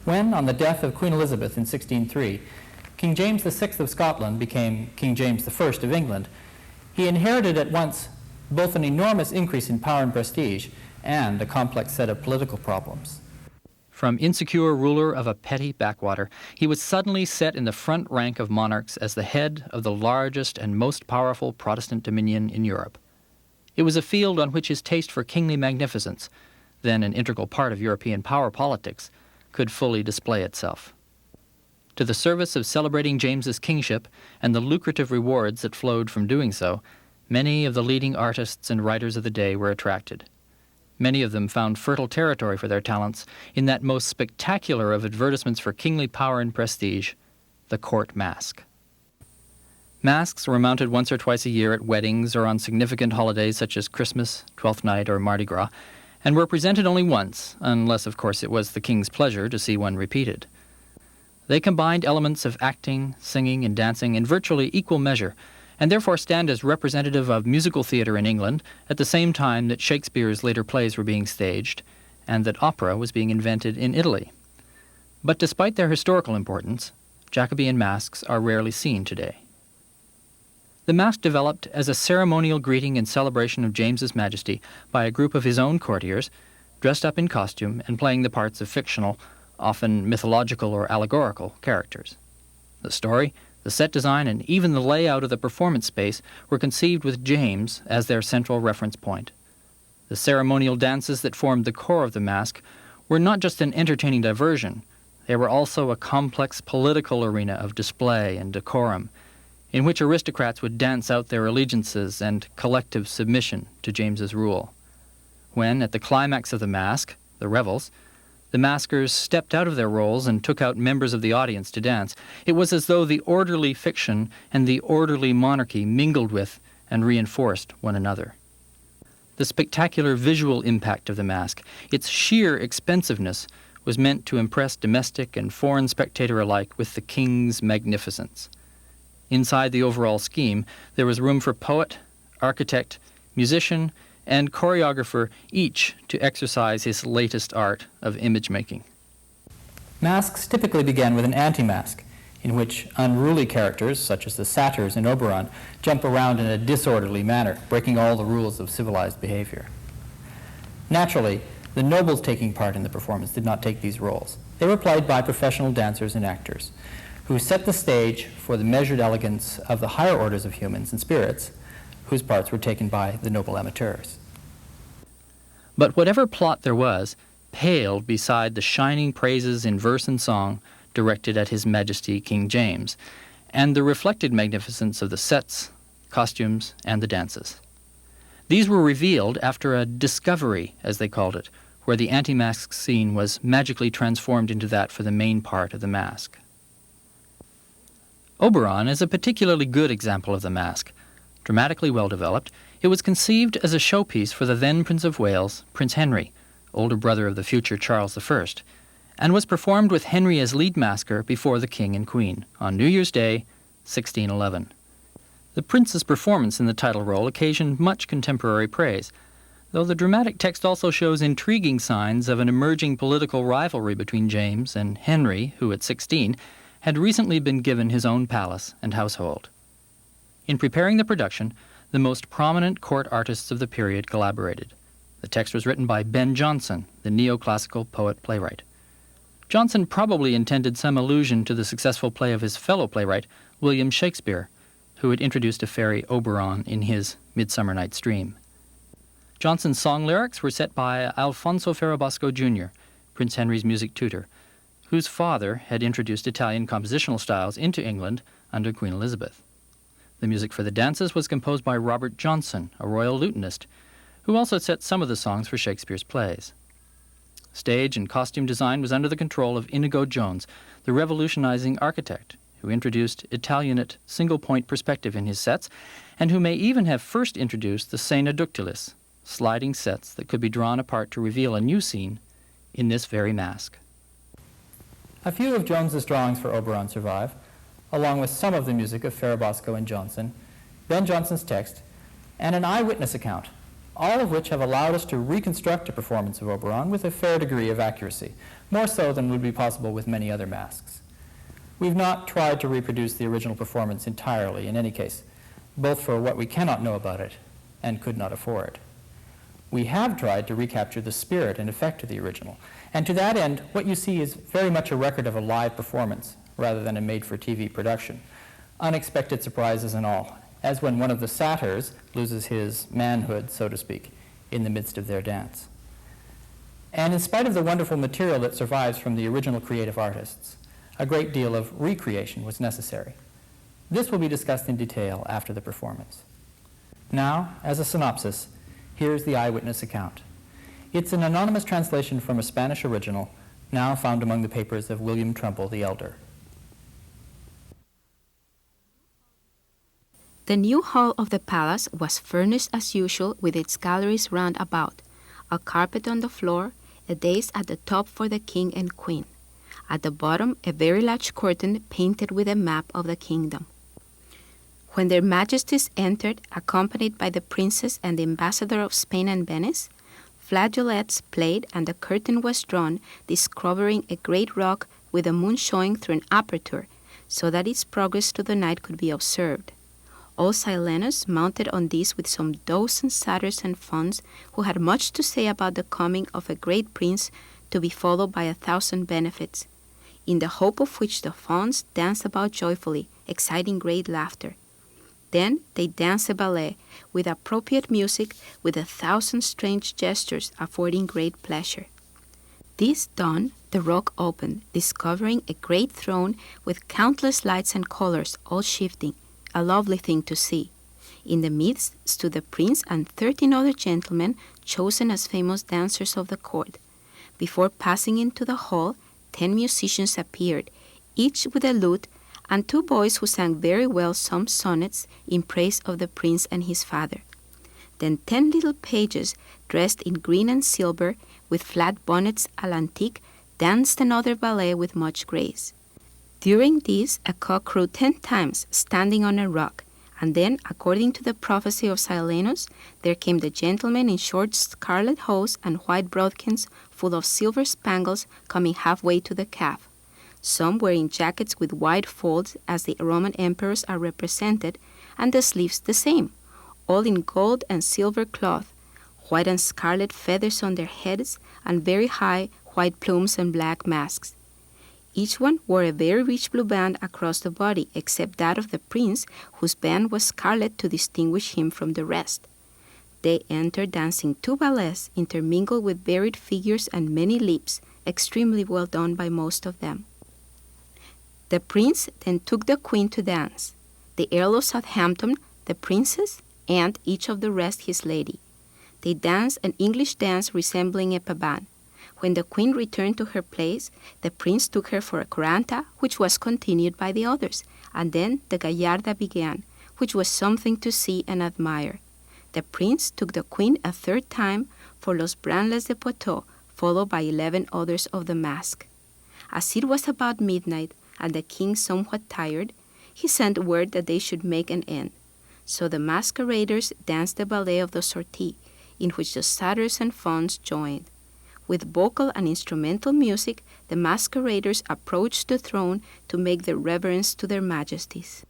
When, on the death of Queen Elizabeth in 1603, King James VI of Scotland became King James I of England, he inherited at once both an enormous increase in power and prestige and a complex set of political problems. From insecure ruler of a petty backwater, he was suddenly set in the front rank of monarchs as the head of the largest and most powerful Protestant dominion in Europe. It was a field on which his taste for kingly magnificence, then an integral part of European power politics, could fully display itself. To the service of celebrating James's kingship and the lucrative rewards that flowed from doing so, many of the leading artists and writers of the day were attracted. Many of them found fertile territory for their talents in that most spectacular of advertisements for kingly power and prestige, the court masque. Masques were mounted once or twice a year at weddings or on significant holidays such as Christmas, Twelfth Night, or Mardi Gras, and were presented only once, unless, of course, it was the king's pleasure to see one repeated. They combined elements of acting, singing, and dancing in virtually equal measure, and therefore stand as representative of musical theater in England at the same time that Shakespeare's later plays were being staged and that opera was being invented in Italy. But despite their historical importance, Jacobean masques are rarely seen today. The masque developed as a ceremonial greeting and celebration of James's Majesty by a group of his own courtiers, dressed up in costume and playing the parts of fictional, often mythological or allegorical, characters. The story, the set design, and even the layout of the performance space were conceived with James as their central reference point. The ceremonial dances that formed the core of the masque were not just an entertaining diversion, they were also a complex political arena of display and decorum, in which aristocrats would dance out their allegiances and collective submission to James's rule. When, at the climax of the masque, the revels, the maskers stepped out of their roles and took out members of the audience to dance, it was as though the orderly fiction and the orderly monarchy mingled with and reinforced one another. The spectacular visual impact of the masque, its sheer expensiveness, was meant to impress domestic and foreign spectator alike with the king's magnificence. Inside the overall scheme, there was room for poet, architect, musician, and choreographer, each to exercise his latest art of image-making. Masques typically began with an anti-masque, in which unruly characters, such as the Satyrs in Oberon, jump around in a disorderly manner, breaking all the rules of civilized behavior. Naturally, the nobles taking part in the performance did not take these roles. They were played by professional dancers and actors, who set the stage for the measured elegance of the higher orders of humans and spirits, whose parts were taken by the noble amateurs. But whatever plot there was paled beside the shining praises in verse and song directed at His Majesty King James, and the reflected magnificence of the sets, costumes, and the dances. These were revealed after a discovery, as they called it, where the anti-masque scene was magically transformed into that for the main part of the masque. Oberon is a particularly good example of the masque. Dramatically well developed, it was conceived as a showpiece for the then Prince of Wales, Prince Henry, older brother of the future Charles I, and was performed with Henry as lead masker before the King and Queen on New Year's Day, 1611. The prince's performance in the title role occasioned much contemporary praise, though the dramatic text also shows intriguing signs of an emerging political rivalry between James and Henry, who at 16 had recently been given his own palace and household. In preparing the production, the most prominent court artists of the period collaborated. The text was written by Ben Jonson, the neoclassical poet-playwright. Jonson probably intended some allusion to the successful play of his fellow playwright, William Shakespeare, who had introduced a Faery Oberon in his Midsummer Night's Dream. Jonson's song lyrics were set by Alfonso Ferrabosco Jr., Prince Henry's music tutor, whose father had introduced Italian compositional styles into England under Queen Elizabeth. The music for the dances was composed by Robert Johnson, a royal lutenist, who also set some of the songs for Shakespeare's plays. Stage and costume design was under the control of Inigo Jones, the revolutionizing architect, who introduced Italianate single-point perspective in his sets, and who may even have first introduced the scena ductilis, sliding sets that could be drawn apart to reveal a new scene in this very masque. A few of Jones's drawings for Oberon survive, along with some of the music of Ferrabosco and Jonson, Ben Jonson's text, and an eyewitness account all of which have allowed us to reconstruct a performance of Oberon with a fair degree of accuracy, more so than would be possible with many other masks. We've not tried to reproduce the original performance entirely, in any case, both for what we cannot know about it and could not afford. We have tried to recapture the spirit and effect of the original, and to that end, what you see is very much a record of a live performance rather than a made-for-TV production. Unexpected surprises and all, as when one of the Satyrs loses his manhood, so to speak, in the midst of their dance. And in spite of the wonderful material that survives from the original creative artists, a great deal of recreation was necessary. This will be discussed in detail after the performance. Now, as a synopsis, here's the eyewitness account. It's an anonymous translation from a Spanish original, now found among the papers of William Trumbull the Elder. The new hall of the palace was furnished as usual with its galleries round about, a carpet on the floor, a dais at the top for the king and queen. At the bottom, a very large curtain painted with a map of the kingdom. When their majesties entered, accompanied by the princess and the ambassador of Spain and Venice, flageolets played and the curtain was drawn, discovering a great rock with the moon showing through an aperture, so that its progress to the night could be observed. All Silenus mounted on this with some dozen satyrs and fauns who had much to say about the coming of a great prince to be followed by 1,000 benefits, in the hope of which the fauns danced about joyfully, exciting great laughter. Then they danced a ballet with appropriate music, with 1,000 strange gestures affording great pleasure. This done, the rock opened, discovering a great throne with countless lights and colors, all shifting, a lovely thing to see. In the midst stood the prince and 13 other gentlemen chosen as famous dancers of the court. Before passing into the hall, 10 musicians appeared, each with a lute, and 2 boys who sang very well some sonnets in praise of the prince and his father. Then 10 little pages, dressed in green and silver, with flat bonnets à l'antique, danced another ballet with much grace. During this, a cock crew 10 times, standing on a rock, and then, according to the prophecy of Silenus, there came the gentlemen in short scarlet hose and white broadskins full of silver spangles, coming halfway to the calf. Some wearing jackets with wide folds, as the Roman emperors are represented, and the sleeves the same, all in gold and silver cloth, white and scarlet feathers on their heads, and very high white plumes and black masks. Each one wore a very rich blue band across the body, except that of the prince, whose band was scarlet to distinguish him from the rest. They entered dancing 2 ballets, intermingled with varied figures and many leaps, extremely well done by most of them. The prince then took the queen to dance, the Earl of Southampton, the princess, and each of the rest his lady. They danced an English dance resembling a pavane. When the queen returned to her place, the prince took her for a coranta, which was continued by the others, and then the gallarda began, which was something to see and admire. The prince took the queen a 3rd time for Los Branles de Poitou, followed by 11 others of the masque. As it was about midnight, and the king somewhat tired, he sent word that they should make an end. So the masqueraders danced the ballet of the sortie, in which the satyrs and fauns joined. With vocal and instrumental music, the masqueraders approached the throne to make their reverence to their majesties.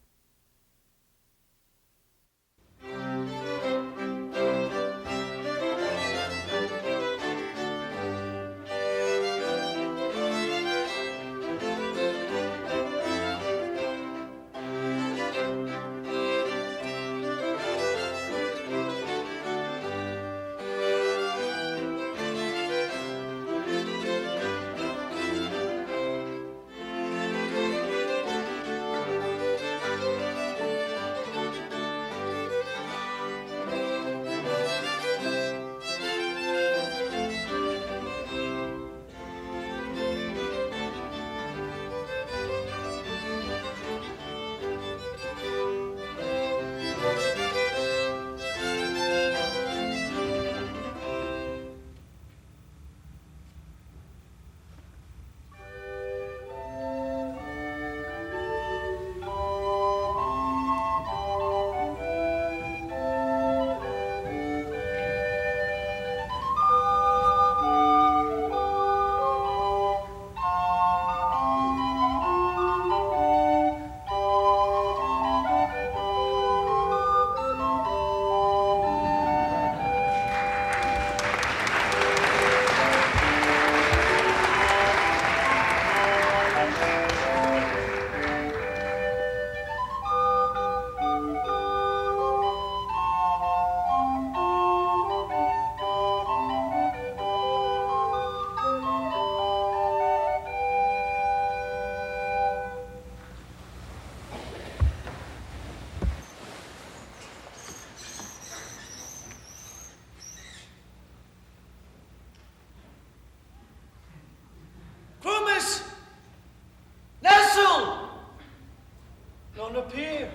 none appear.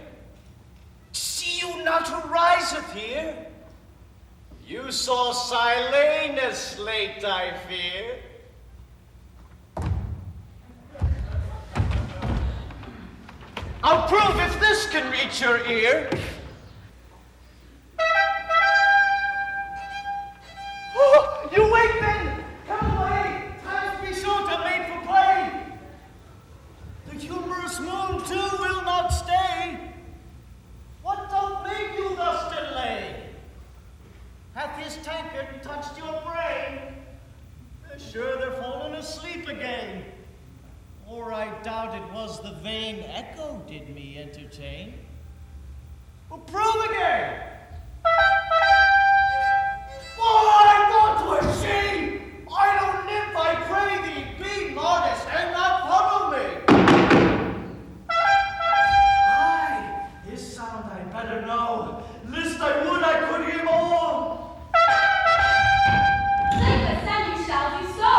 See you not ariseth here? You saw Silenus late, I fear. I'll prove if this can reach your ear. Oh, you wait then! Come away! Time to be short and late for play! The humorous moon too will not stay. What doth make you thus delay? Hath his tankard touched your brain? Sure they're fallen asleep again. Or I doubt it was the vain echo did me entertain. Well, prove again! Oh, I thought 'twas she! Idle nymph, I pray thee, be modest and not follow me! Aye, his sound I'd better know, lest I would I could hear more! Sing the send you shall do so!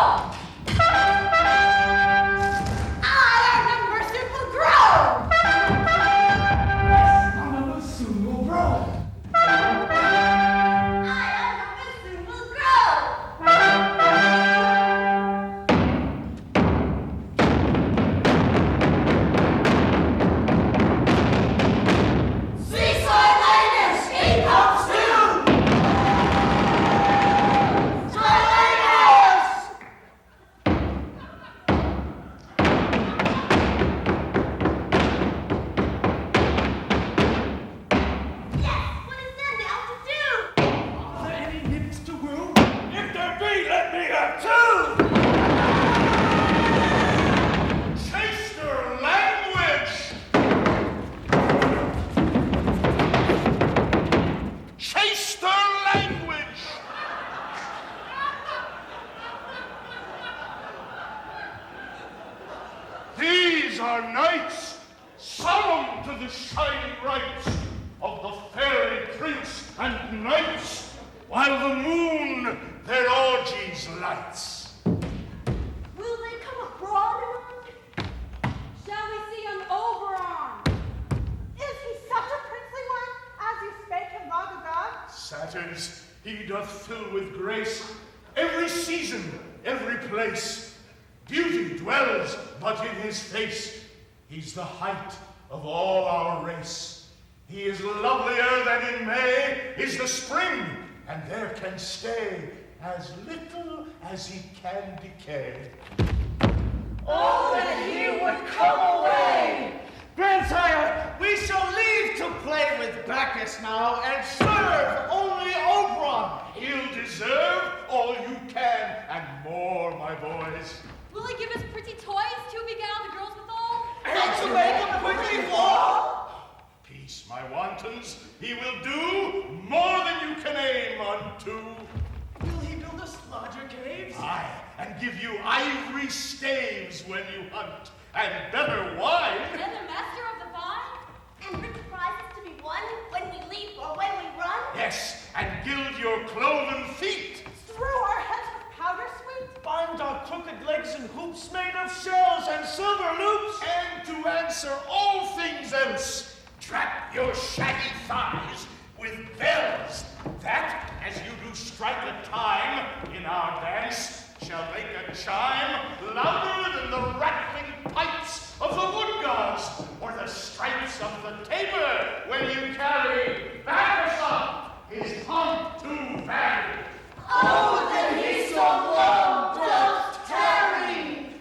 Satyrs, he doth fill with grace every season, every place. Beauty dwells but in his face. He's the height of all our race. He is lovelier than in May is the spring, and there can stay as little as he can decay. Oh, that he would come away! Grandsire, we shall leave to play with Bacchus now and serve only Oberon. He'll deserve all you can and more, my boys. Will he give us pretty toys to beguile the girls withal? And to make them quickly fall? Peace, my wantons. He will do more than you can aim unto. Will he build us larger caves? Aye, and give you ivory staves when you hunt, and better wine. And the master of the vine? And rich prizes to be won when we leap or when we run? Yes, and gild your cloven feet. Strew our heads with powder sweet? Bind our crooked legs in hoops made of shells and silver loops. And to answer all things else, trap your shaggy thighs with bells, that, as you do strike a time in our dance, shall make a chime louder than the rattling pipes of the wood gods, or the stripes of the tabor when you carry Bacchus up his hump to Barrie. Oh, that he so long doth tarry!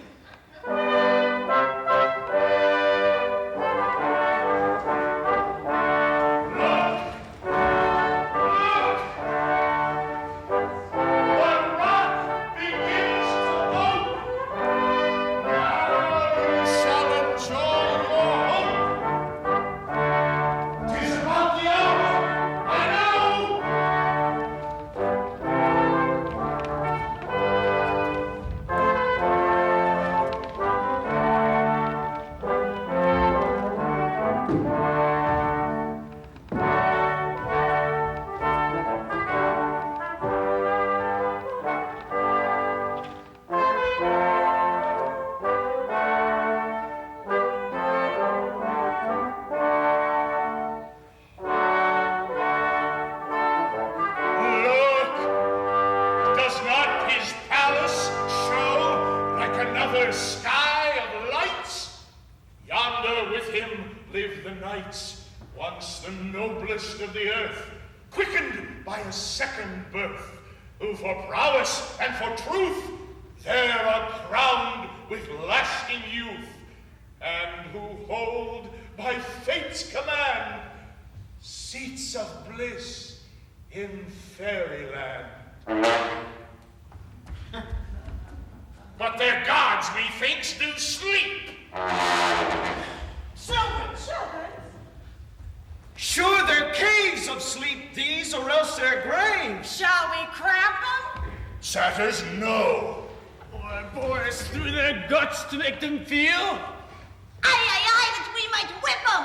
noblest of the earth, quickened by a second birth, who for prowess and for truth there are crowned with lasting youth, and who hold by fate's command seats of bliss in fairyland. But their gods, methinks, do sleep. Servants! Sure, they're caves of sleep, these, or else they're graves. Shall we cramp them? Satyrs, no. Or bore us through their guts to make them feel? Aye, that we might whip them.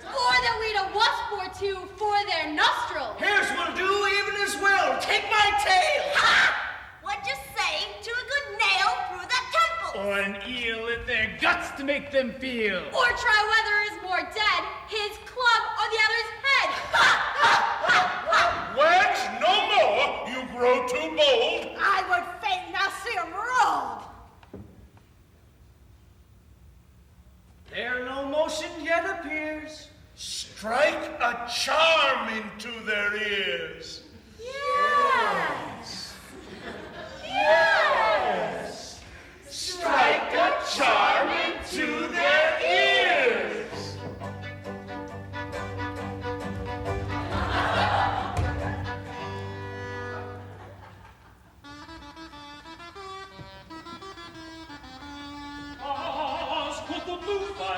Or that we'd a wasp or two for their nostrils. Hares will do even as well. Take my tail. Ha! What'd you say to a good nail through that temple? Or an eel at their guts to make them feel. Or try whether is more dead, his club or the other's head. Wax no more, you grow too bold. I would fain now see 'em rolled. There no motion yet appears. Strike a charm into their ears. Yes. Yes. Strike a charm into their ears. Quoth the blue by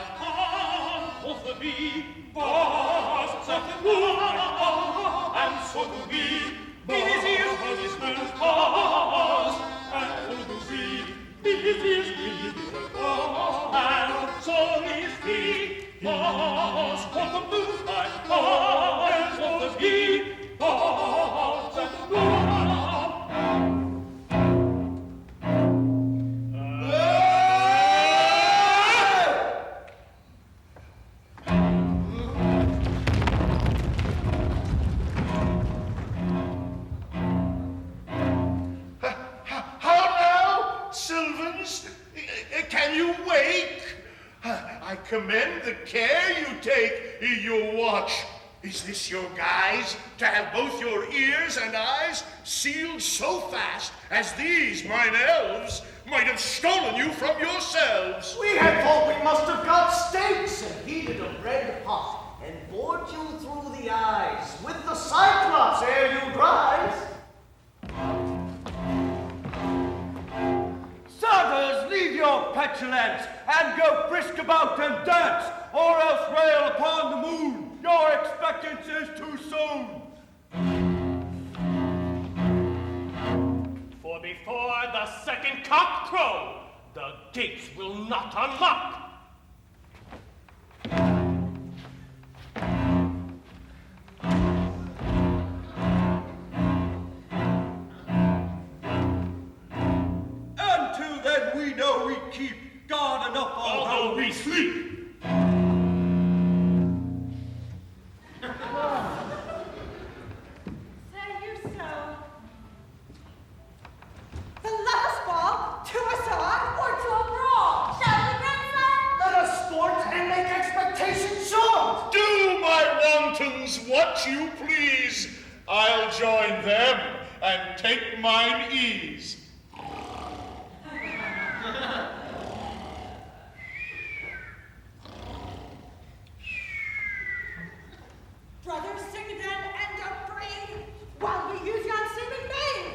quoth the bee, Bas, said the blue by and so to be. His ears, his spurs, Bas, and so to see. His ears, Bas, and so is he. Bas, quoth the blue by and quoth the bee, Bas, said the blue by. Can you wake? I commend the care you take, your watch. Is this your guise, to have both your ears and eyes sealed so fast as these, mine elves, might have stolen you from yourselves? We had thought we must have got steaks and heated a red pot and bored you through the eyes with the Cyclops ere you rise. Satyrs, leave your petulance and go frisk about and dance, or else rail upon the moon. Your expectance is too soon. For before the second cock crow, the gates will not unlock. Until then we know we keep guard enough although we sleep. Say you so. Then let us fall to a song or to a brawl. Shall we, grandson? Let us sport and make expectations short. Do, my wantons, what you please. I'll join them and take mine ease. Brothers, sing then and upbraid, while we use yon seeming maid.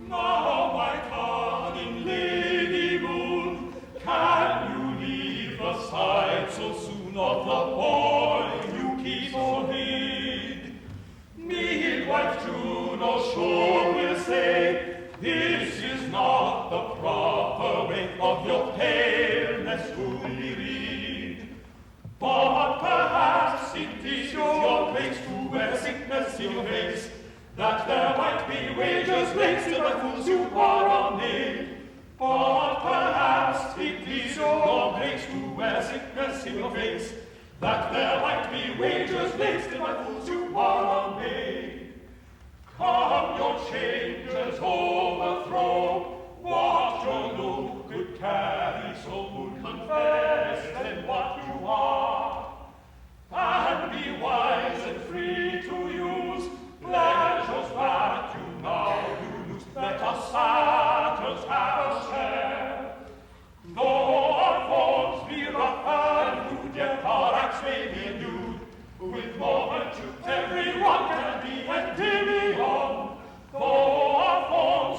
Now, my cunning Lady Moon, can you leave the sight so soon of the boy you keep so hid? Midwife Juno sure will say, this is not the proper way of your paleness to be read. But perhaps it is your place to wear sickness in your face, that there might be wages placed in the fools you are amid. But perhaps it is your place to wear sickness in your face, that there might be wages placed in the fools you are amid. Come your changes overthrow, what your look could carry, so would confess then what you are. And be wise and free to use pleasures that you now use. Let us Satyrs have a share. Though our forms be rough and rude, yet our acts may be endued with more virtue. Everyone can be Endymion. Though our forms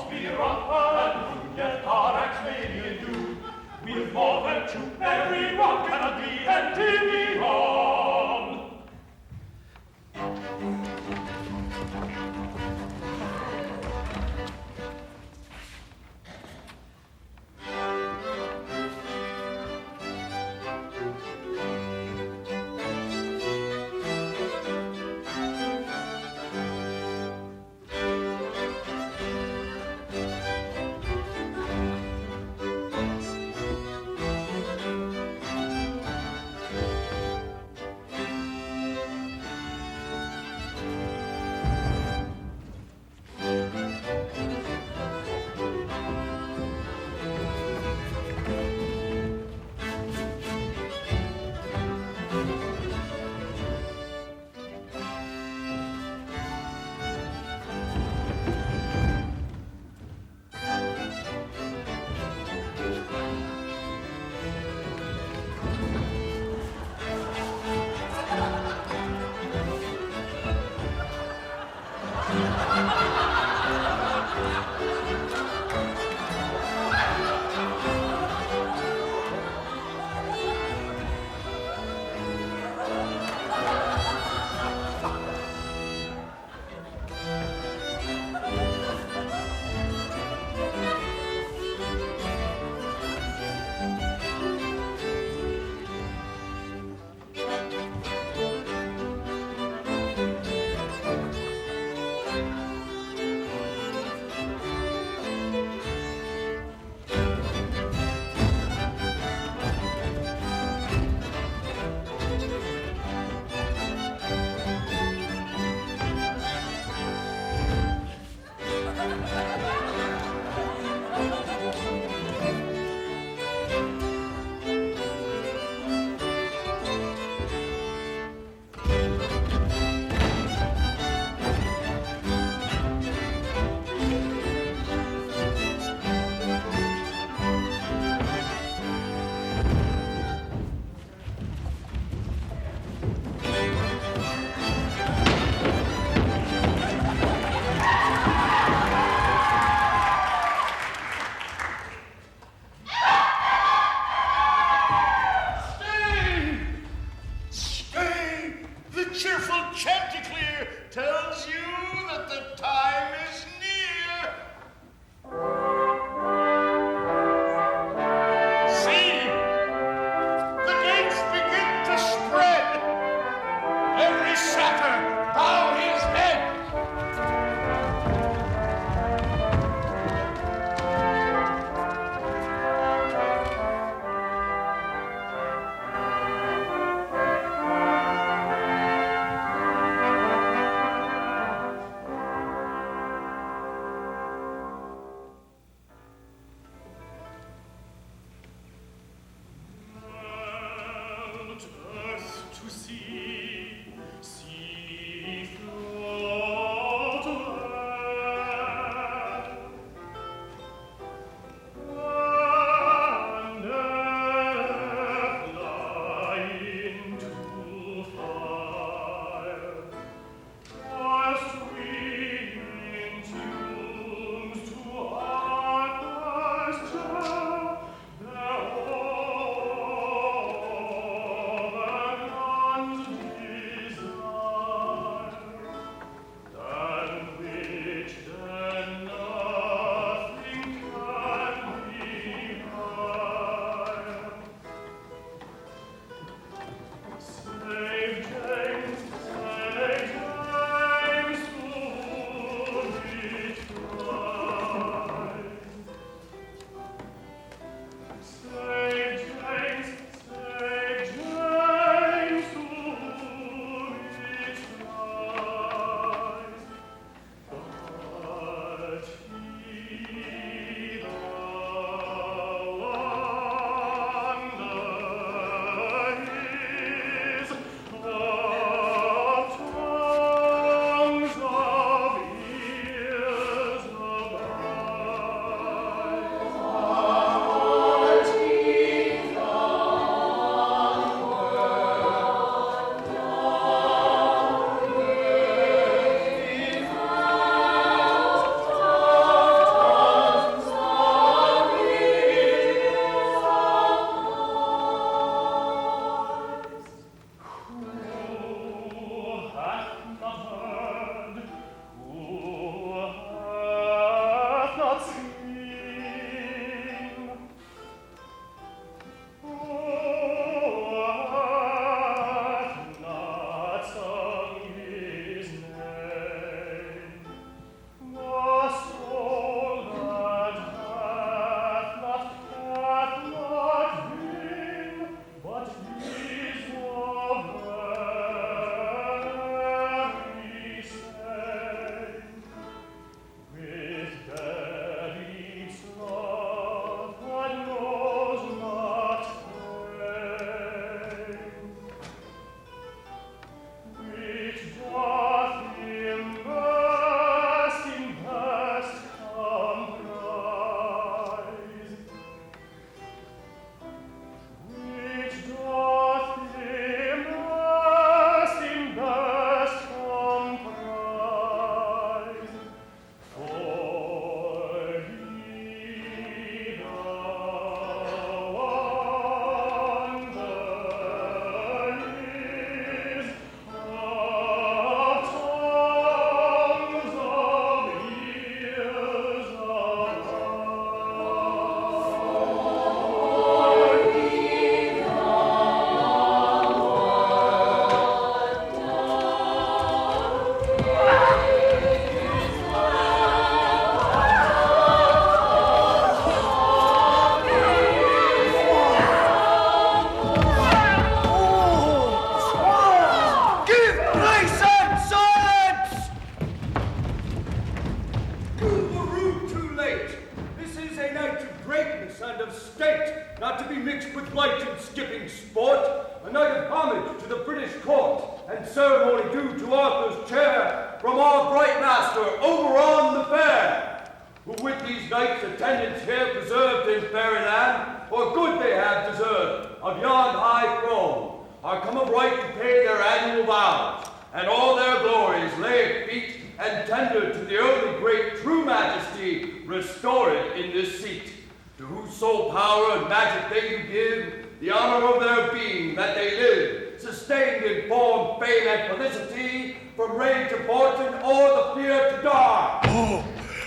and of state, not to be mixed with light and skipping sport, a night of homage to the British court, and ceremony due to Arthur's chair, from our bright master, Oberon the Fair, who with these knights' attendants here preserved in Fairyland, for good they have deserved, of yon high throne, are come of right to pay their annual vows, and all their glories lay at feet, and tender to the early great true majesty, restore it in this seat, to whose sole power and magic they do give, the honor of their being that they live, sustained in form, fame, and felicity, from reign to fortune, or the fear to die. Oh,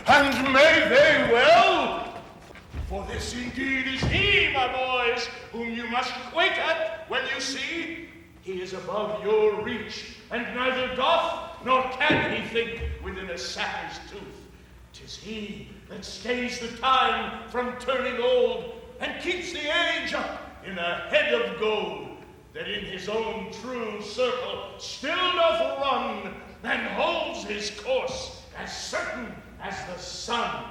and may they well! For this indeed is he, my boys, whom you must quake at when you see. He is above your reach, and neither doth nor can he think within a satyr's tooth. 'Tis he that stays the time from turning old, and keeps the age up in a head of gold, that in his own true circle still doth run, and holds his course as certain as the sun.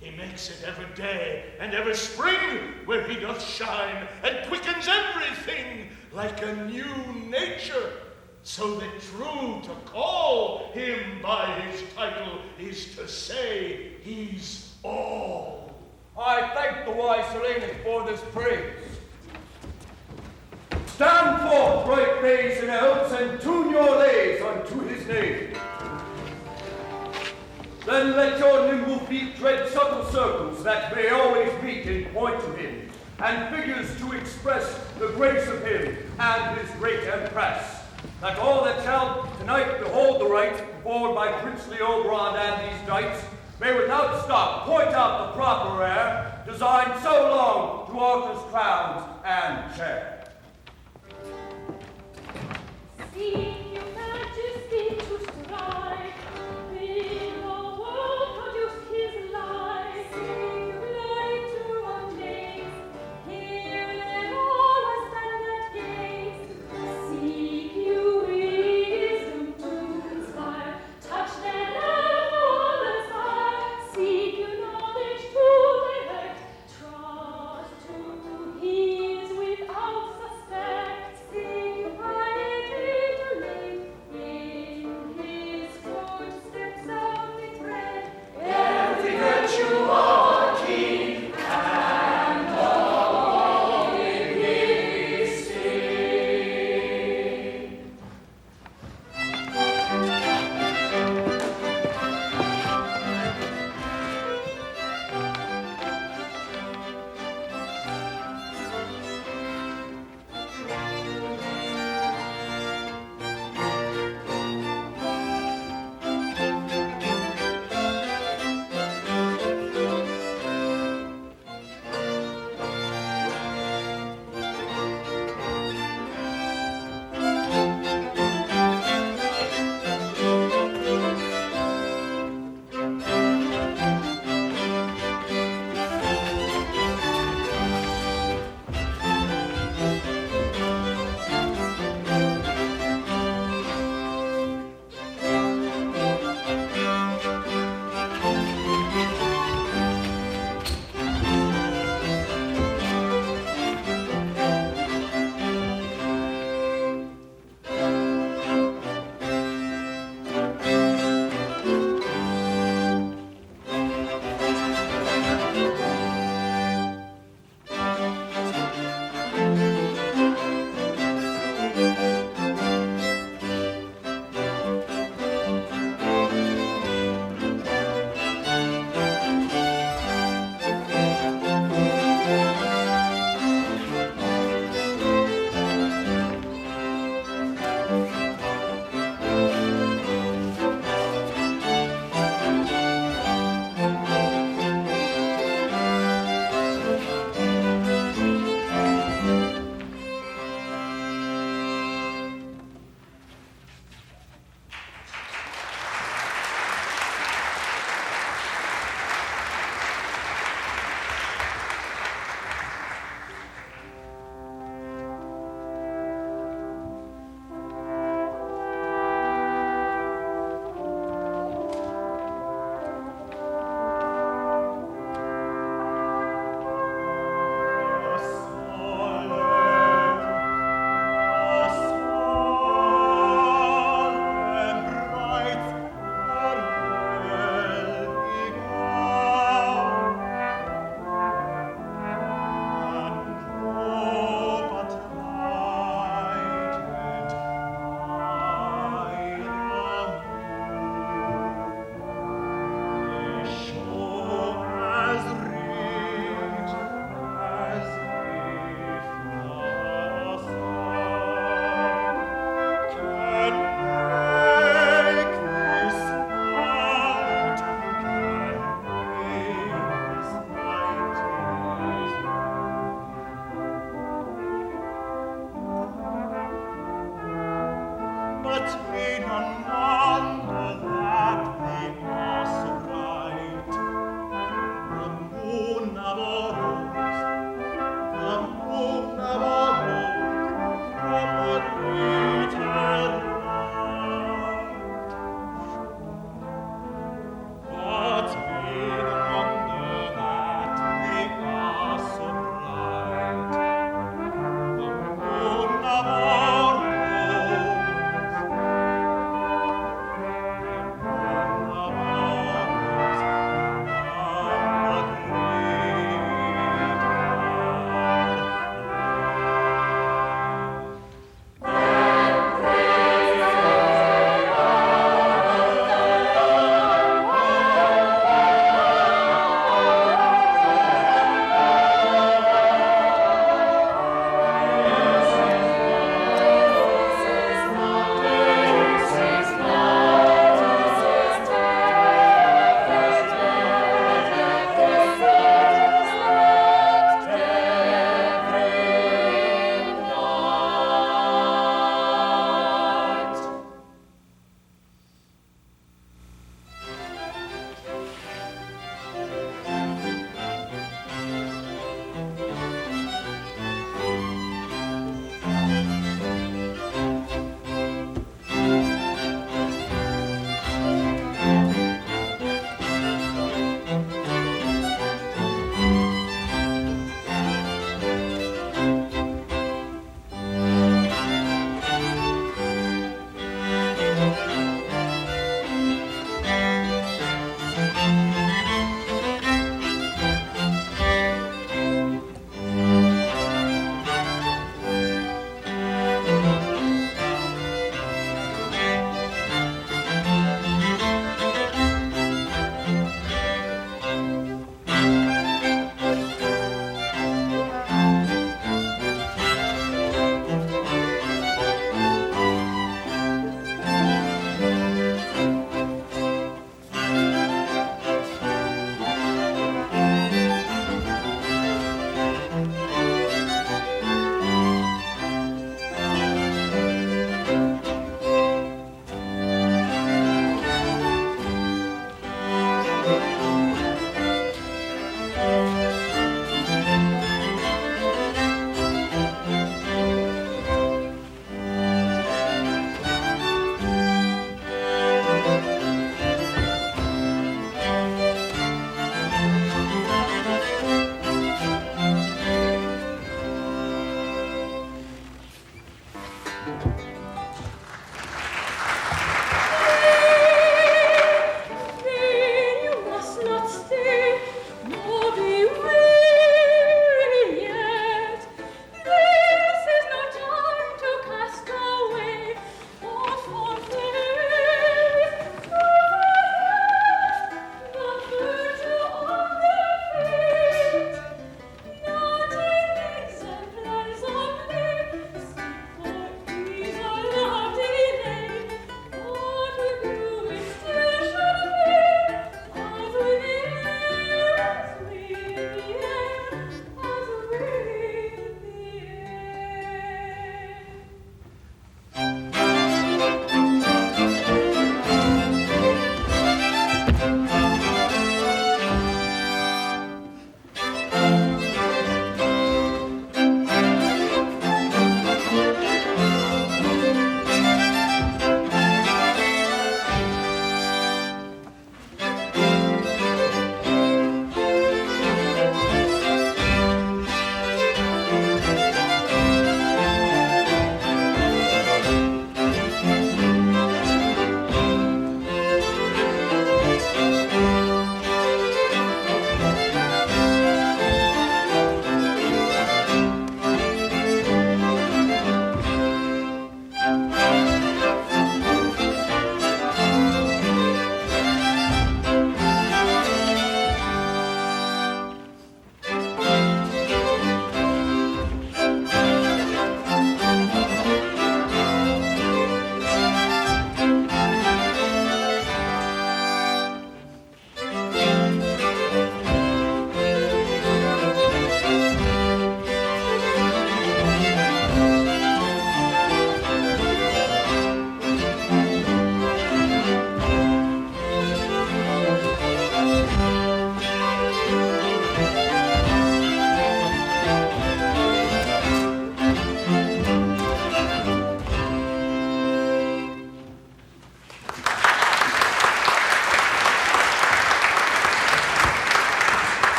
He makes it ever day and ever spring where he doth shine, and quickens everything like a new nature, so that true to call him by his title is to say he's all. I thank the wise Silenus for this praise. Stand forth, bright bays and elves, and tune your lays unto his name. Then let your nimble feet tread subtle circles that may always meet and point to him, and figures to express the grace of him and his great empress, that all that shall tonight behold the rite performed by princely Oberon and these knights may without stop point out the proper air designed so long to Arthur's crowns and chair. Seek your majesty to strive, in the world produce his life. Seek light to amaze, here let all stand at gaze. Seek you wisdom to inspire, touch the lamp on the side. Seek you knowledge to direct, trust to his without suspect. Seek you piety to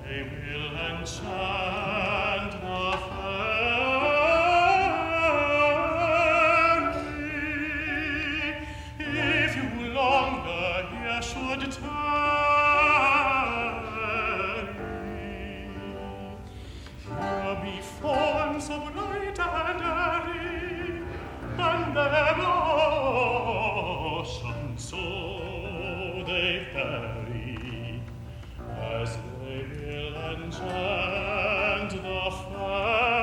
they will enchant the Faery. If you longer here should tarry, here be forms so bright and airy, and their motion so they vary, as they will enchant the Faery.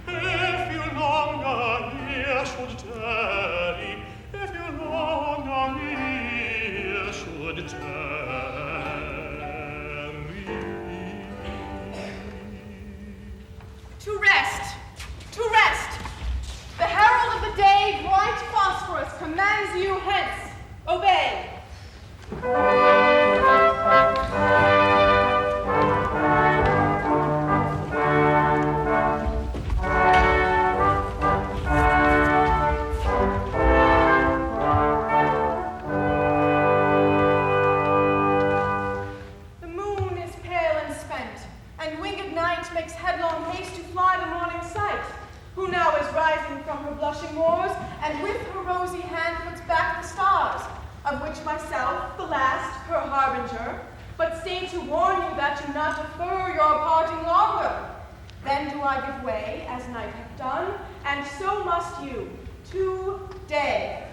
If you longer here should tarry, if you longer here should tarry. To rest! To rest! The herald of the day, bright phosphorus, commands you hence. Obey! The moon is pale and spent, and winged night makes headlong haste to fly the morning sight, who now is rising from her blushing moors, and with her rosy hand puts back the stars, of which myself, the last, her harbinger, but stay to warn you that you not defer your parting longer. Then do I give way, as night hath done, and so must you, to day.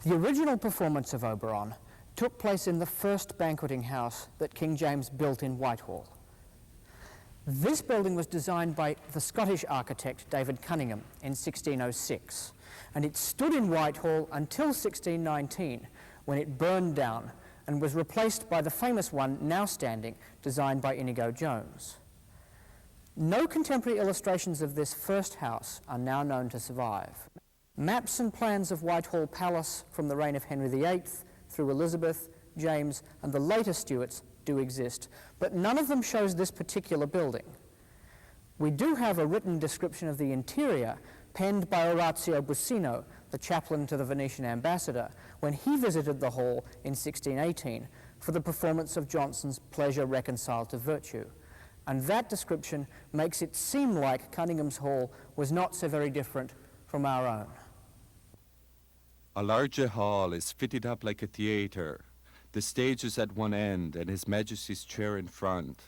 The original performance of Oberon took place in the first banqueting house that King James built in Whitehall. This building was designed by the Scottish architect David Cunningham in 1606, and it stood in Whitehall until 1619, when it burned down and was replaced by the famous one now standing, designed by Inigo Jones. No contemporary illustrations of this first house are now known to survive. Maps and plans of Whitehall Palace from the reign of Henry VIII through Elizabeth, James, and the later Stuarts do exist, but none of them shows this particular building. We do have a written description of the interior penned by Orazio Busino, the chaplain to the Venetian ambassador, when he visited the hall in 1618 for the performance of Jonson's Pleasure Reconciled to Virtue. And that description makes it seem like Cunningham's hall was not so very different from our own. A larger hall is fitted up like a theatre. The stage is at one end and His Majesty's chair in front.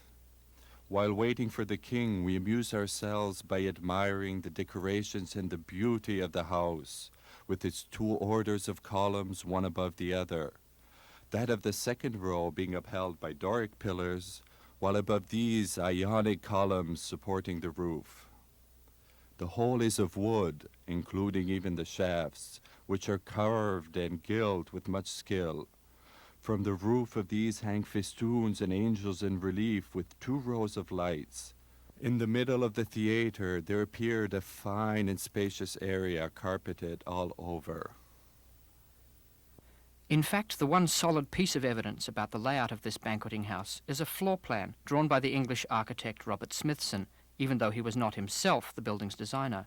While waiting for the king, we amuse ourselves by admiring the decorations and the beauty of the house, with its two orders of columns, one above the other. That of the second row being upheld by Doric pillars, while above these Ionic columns supporting the roof. The whole is of wood, including even the shafts, which are carved and gilt with much skill. From the roof of these hang festoons and angels in relief with 2 rows of lights. In the middle of the theatre there appeared a fine and spacious area carpeted all over. In fact, the one solid piece of evidence about the layout of this banqueting house is a floor plan drawn by the English architect Robert Smithson, even though he was not himself the building's designer.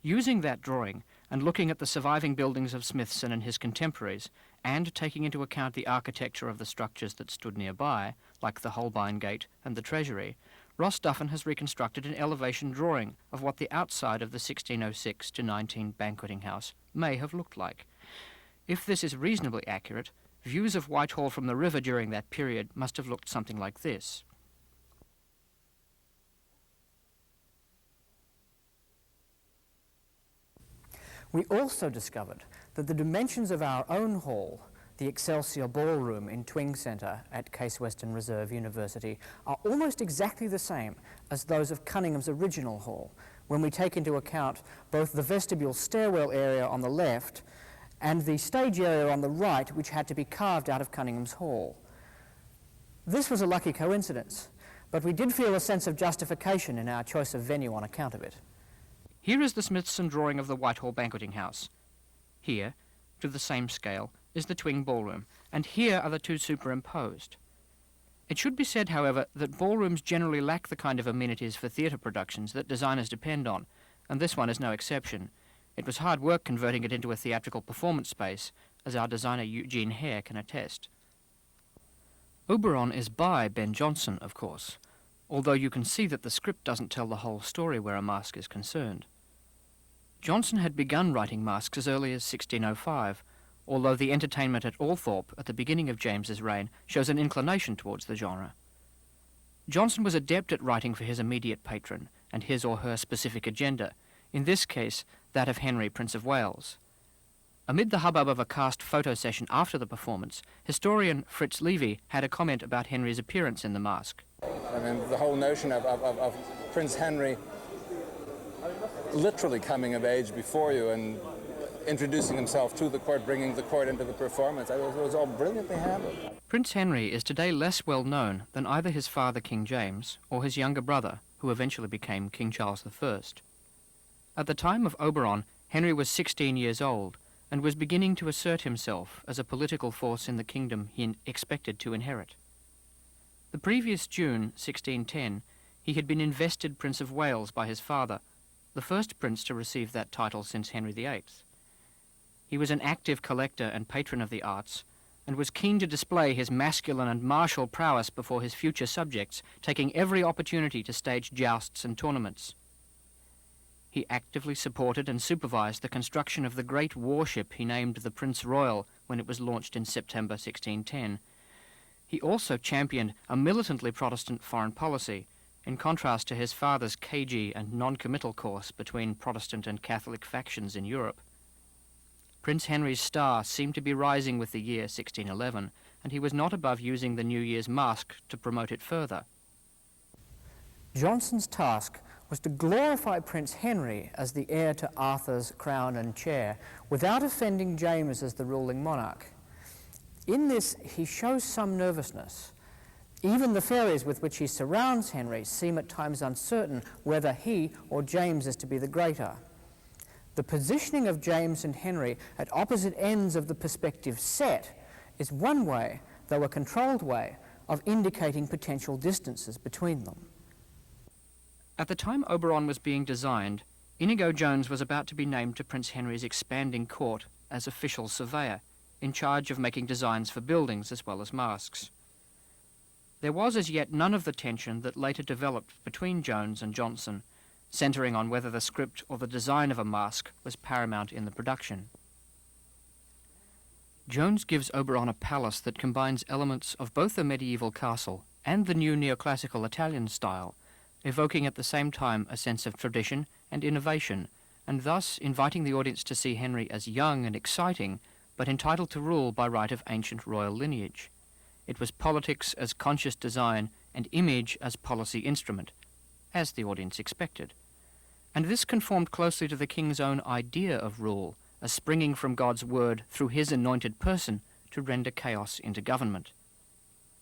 Using that drawing and looking at the surviving buildings of Smithson and his contemporaries, and taking into account the architecture of the structures that stood nearby, like the Holbein Gate and the Treasury, Ross Duffin has reconstructed an elevation drawing of what the outside of the 1606 to 19 banqueting house may have looked like. If this is reasonably accurate, views of Whitehall from the river during that period must have looked something like this. We also discovered that the dimensions of our own hall, the Excelsior Ballroom in Twing Centre at Case Western Reserve University, are almost exactly the same as those of Cunningham's original hall, when we take into account both the vestibule stairwell area on the left and the stage area on the right, which had to be carved out of Cunningham's hall. This was a lucky coincidence, but we did feel a sense of justification in our choice of venue on account of it. Here is the Smithson drawing of the Whitehall banqueting house. Here, to the same scale, is the Twing Ballroom, and here are the two superimposed. It should be said, however, that ballrooms generally lack the kind of amenities for theatre productions that designers depend on, and this one is no exception. It was hard work converting it into a theatrical performance space, as our designer Eugene Hare can attest. Oberon is by Ben Jonson, of course, although you can see that the script doesn't tell the whole story where a masque is concerned. Jonson had begun writing masques as early as 1605, although the entertainment at Althorpe at the beginning of James's reign shows an inclination towards the genre. Jonson was adept at writing for his immediate patron and his or her specific agenda, in this case that of Henry, Prince of Wales. Amid the hubbub of a cast photo session after the performance, historian Fritz Levy had a comment about Henry's appearance in the masque. I mean, the whole notion of Prince Henry literally coming of age before you and introducing himself to the court, bringing the court into the performance, it was all brilliantly handled. Prince Henry is today less well known than either his father, King James, or his younger brother, who eventually became King Charles I. At the time of Oberon, Henry was 16 years old and was beginning to assert himself as a political force in the kingdom he expected to inherit. The previous June, 1610, he had been invested Prince of Wales by his father, the first prince to receive that title since Henry VIII. He was an active collector and patron of the arts, and was keen to display his masculine and martial prowess before his future subjects, taking every opportunity to stage jousts and tournaments. He actively supported and supervised the construction of the great warship he named the Prince Royal when it was launched in September 1610. He also championed a militantly Protestant foreign policy, in contrast to his father's cagey and non-committal course between Protestant and Catholic factions in Europe. Prince Henry's star seemed to be rising with the year 1611, and he was not above using the New Year's masque to promote it further. Jonson's task was to glorify Prince Henry as the heir to Arthur's crown and chair without offending James as the ruling monarch. In this, he shows some nervousness. Even the fairies with which he surrounds Henry seem at times uncertain whether he or James is to be the greater. The positioning of James and Henry at opposite ends of the perspective set is one way, though a controlled way, of indicating potential distances between them. At the time Oberon was being designed, Inigo Jones was about to be named to Prince Henry's expanding court as official surveyor, in charge of making designs for buildings as well as masks. There was as yet none of the tension that later developed between Jones and Jonson, centering on whether the script or the design of a masque was paramount in the production. Jones gives Oberon a palace that combines elements of both the medieval castle and the new neoclassical Italian style, evoking at the same time a sense of tradition and innovation, and thus inviting the audience to see Henry as young and exciting, but entitled to rule by right of ancient royal lineage. It was politics as conscious design and image as policy instrument, as the audience expected. And this conformed closely to the king's own idea of rule, as springing from God's word through his anointed person to render chaos into government.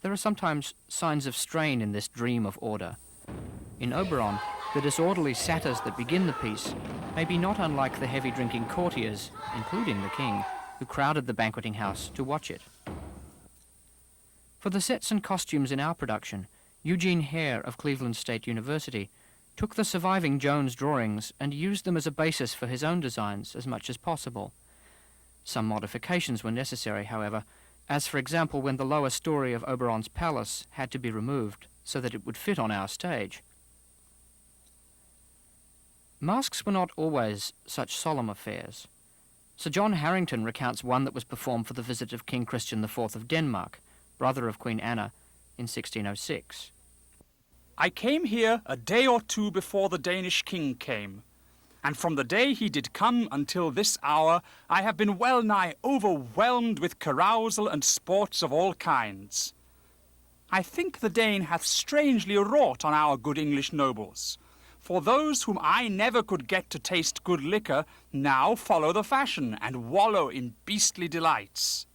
There are sometimes signs of strain in this dream of order. In Oberon, the disorderly satyrs that begin the piece may be not unlike the heavy-drinking courtiers, including the king, who crowded the banqueting house to watch it. For the sets and costumes in our production, Eugene Hare of Cleveland State University took the surviving Jones drawings and used them as a basis for his own designs as much as possible. Some modifications were necessary, however, as for example when the lower story of Oberon's palace had to be removed so that it would fit on our stage. Masks were not always such solemn affairs. Sir John Harrington recounts one that was performed for the visit of King Christian IV of Denmark, brother of Queen Anna, in 1606. I came here a day or two before the Danish king came, and from the day he did come until this hour I have been well nigh overwhelmed with carousal and sports of all kinds. I think the Dane hath strangely wrought on our good English nobles, for those whom I never could get to taste good liquor now follow the fashion and wallow in beastly delights.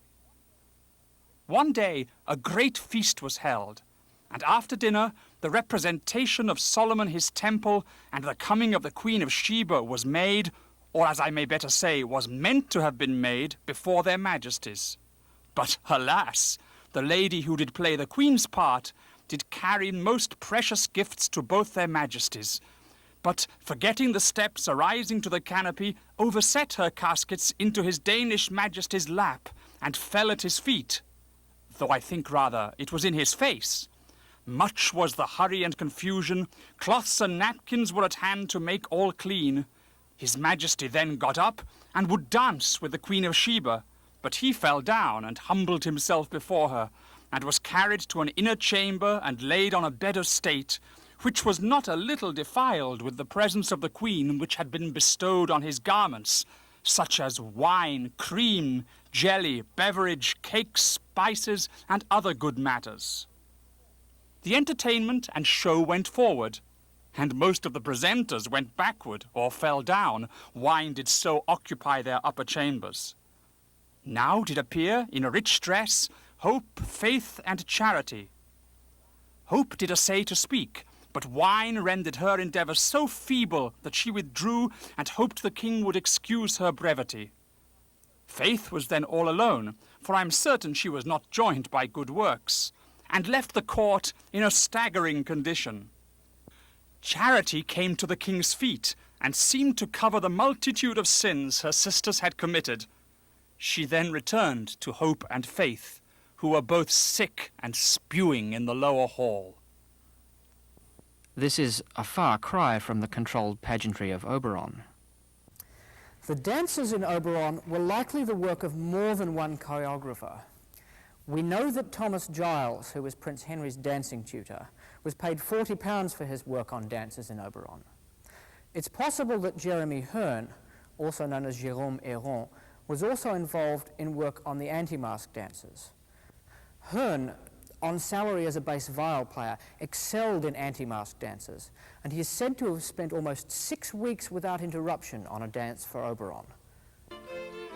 One day a great feast was held, and after dinner the representation of Solomon his temple and the coming of the Queen of Sheba was made, or as I may better say, was meant to have been made before their majesties. But alas, the lady who did play the Queen's part did carry most precious gifts to both their majesties, but forgetting the steps arising to the canopy, overset her caskets into his Danish majesty's lap and fell at his feet, though I think rather it was in his face. Much was the hurry and confusion. Cloths and napkins were at hand to make all clean. His Majesty then got up and would dance with the Queen of Sheba, but he fell down and humbled himself before her, and was carried to an inner chamber and laid on a bed of state, which was not a little defiled with the presence of the Queen, which had been bestowed on his garments, such as wine, cream, jelly, beverage, cakes, spices, and other good matters. The entertainment and show went forward, and most of the presenters went backward or fell down, wine did so occupy their upper chambers. Now did appear, in a rich dress, Hope, Faith, and Charity. Hope did essay to speak, but wine rendered her endeavours so feeble that she withdrew and hoped the king would excuse her brevity. Faith was then all alone, for I am certain she was not joined by good works, and left the court in a staggering condition. Charity came to the king's feet, and seemed to cover the multitude of sins her sisters had committed. She then returned to Hope and Faith, who were both sick and spewing in the lower hall. This is a far cry from the controlled pageantry of Oberon. The dances in Oberon were likely the work of more than one choreographer. We know that Thomas Giles, who was Prince Henry's dancing tutor, was paid £40 for his work on dances in Oberon. It's possible that Jeremy Hearn, also known as Jérôme Héron, was also involved in work on the anti-mask dances. Hearn, on salary as a bass viol player, excelled in anti-mask dances, and he is said to have spent almost 6 weeks without interruption on a dance for Oberon.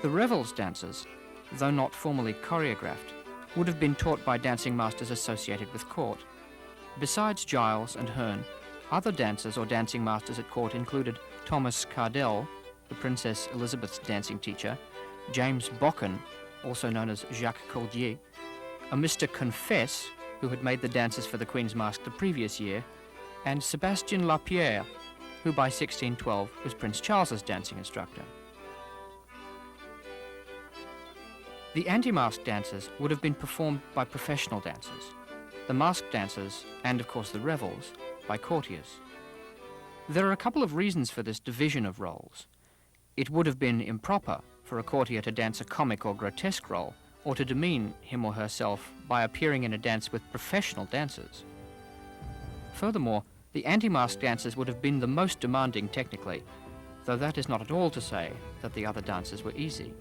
The Revels dances, though not formally choreographed, would have been taught by dancing masters associated with court. Besides Giles and Hearn, other dancers or dancing masters at court included Thomas Cardell, the Princess Elizabeth's dancing teacher, James Bocken, also known as Jacques Cordier, a Mr. Confess, who had made the dances for the Queen's Masque the previous year, and Sébastien Lapierre, who by 1612 was Prince Charles's dancing instructor. The anti-mask dances would have been performed by professional dancers, the masked dancers, and of course the revels, by courtiers. There are a couple of reasons for this division of roles. It would have been improper for a courtier to dance a comic or grotesque role, or to demean him or herself by appearing in a dance with professional dancers. Furthermore, the anti-mask dances would have been the most demanding technically, though that is not at all to say that the other dances were easy.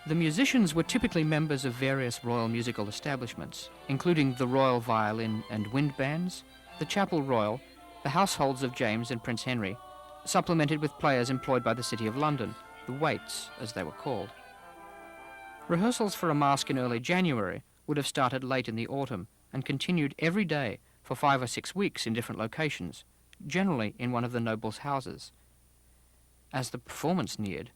The musicians were typically members of various royal musical establishments, including the Royal Violin and Wind Bands, the Chapel Royal, the households of James and Prince Henry, supplemented with players employed by the City of London, the Waits, as they were called. Rehearsals for a masque in early January would have started late in the autumn and continued every day for 5 or 6 weeks in different locations, generally in one of the nobles' houses. As the performance neared,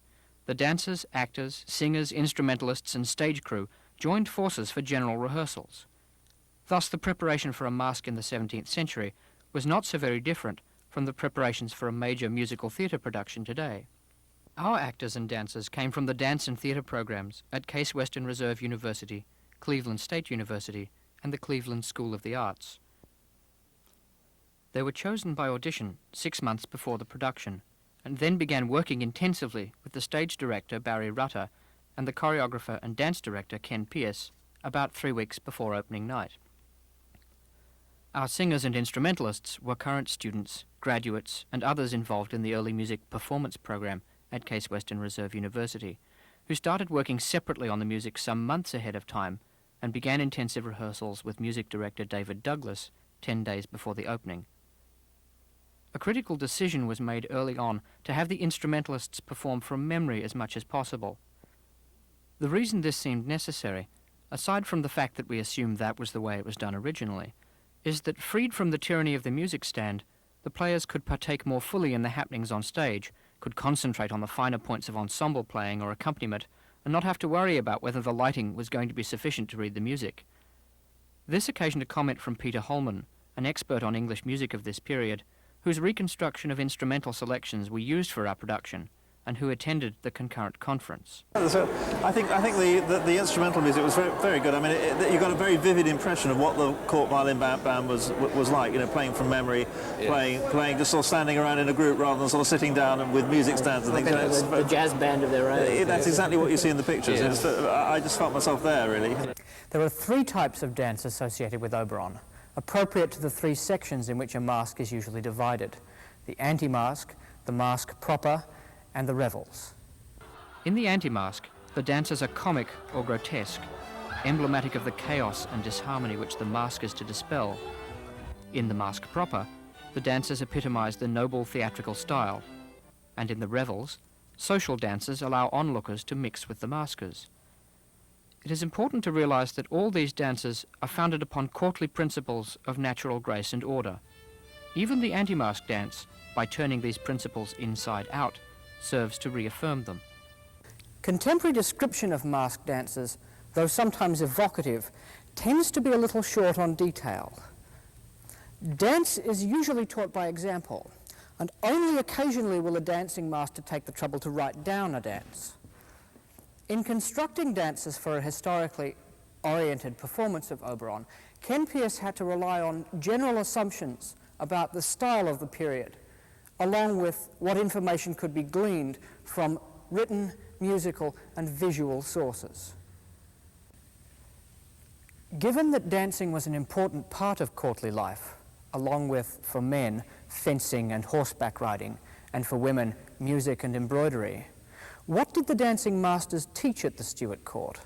the dancers, actors, singers, instrumentalists and stage crew joined forces for general rehearsals. Thus the preparation for a masque in the 17th century was not so very different from the preparations for a major musical theatre production today. Our actors and dancers came from the dance and theatre programs at Case Western Reserve University, Cleveland State University, and the Cleveland School of the Arts. They were chosen by audition 6 months before the production, and then began working intensively with the stage director Barrie Rutter and the choreographer and dance director Ken Pierce about 3 weeks before opening night. Our singers and instrumentalists were current students, graduates, and others involved in the early music performance program at Case Western Reserve University, who started working separately on the music some months ahead of time and began intensive rehearsals with music director David Douglas 10 days before the opening. A critical decision was made early on to have the instrumentalists perform from memory as much as possible. The reason this seemed necessary, aside from the fact that we assumed that was the way it was done originally, is that freed from the tyranny of the music stand, the players could partake more fully in the happenings on stage, could concentrate on the finer points of ensemble playing or accompaniment, and not have to worry about whether the lighting was going to be sufficient to read the music. This occasioned a comment from Peter Holman, an expert on English music of this period, whose reconstruction of instrumental selections we used for our production, and who attended the concurrent conference. So I think the instrumental music was very, very good. I mean, you got a very vivid impression of what the court violin band was like. You know, playing from memory, playing just sort of standing around in a group rather than sort of sitting down and with music stands and things. The jazz band of their own. That's exactly what you see in the pictures. I just felt myself there, really. There are 3 types of dance associated with Oberon, appropriate to the 3 sections in which a masque is usually divided: the anti-masque, the masque proper, and the revels. In the anti-masque, the dances are comic or grotesque, emblematic of the chaos and disharmony which the masque is to dispel. In the masque proper, the dances epitomize the noble theatrical style, and in the revels, social dances allow onlookers to mix with the maskers. It is important to realize that all these dances are founded upon courtly principles of natural grace and order. Even the anti-masque dance, by turning these principles inside out, serves to reaffirm them. Contemporary description of masked dances, though sometimes evocative, tends to be a little short on detail. Dance is usually taught by example, and only occasionally will a dancing master take the trouble to write down a dance. In constructing dances for a historically oriented performance of Oberon, Ken Pierce had to rely on general assumptions about the style of the period, along with what information could be gleaned from written, musical, and visual sources. Given that dancing was an important part of courtly life, along with, for men, fencing and horseback riding, and for women, music and embroidery. What did the dancing masters teach at the Stuart court?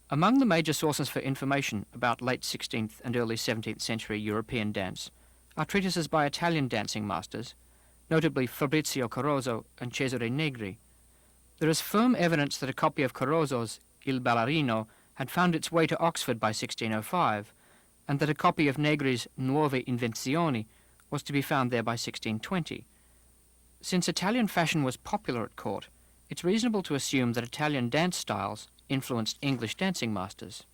Among the major sources for information about late 16th and early 17th century European dance are treatises by Italian dancing masters, notably Fabrizio Caroso and Cesare Negri. There is firm evidence that a copy of Caroso's Il Ballerino had found its way to Oxford by 1605, and that a copy of Negri's Nuove Invenzioni was to be found there by 1620. Since Italian fashion was popular at court, it's reasonable to assume that Italian dance styles influenced English dancing masters.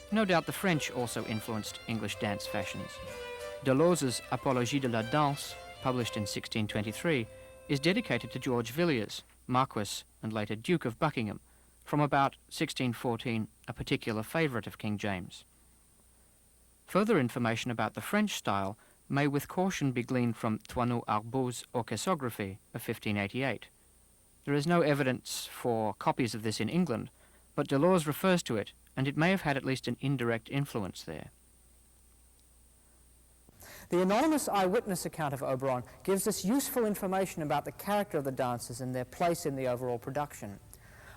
No doubt the French also influenced English dance fashions. Deleuze's Apologie de la Danse, published in 1623, is dedicated to George Villiers, Marquess and later Duke of Buckingham, from about 1614, a particular favourite of King James. Further information about the French style may with caution be gleaned from Thoineau Arbeau's Orchestrography of 1588. There is no evidence for copies of this in England, but Deleuze refers to it, and it may have had at least an indirect influence there. The anonymous eyewitness account of Oberon gives us useful information about the character of the dancers and their place in the overall production.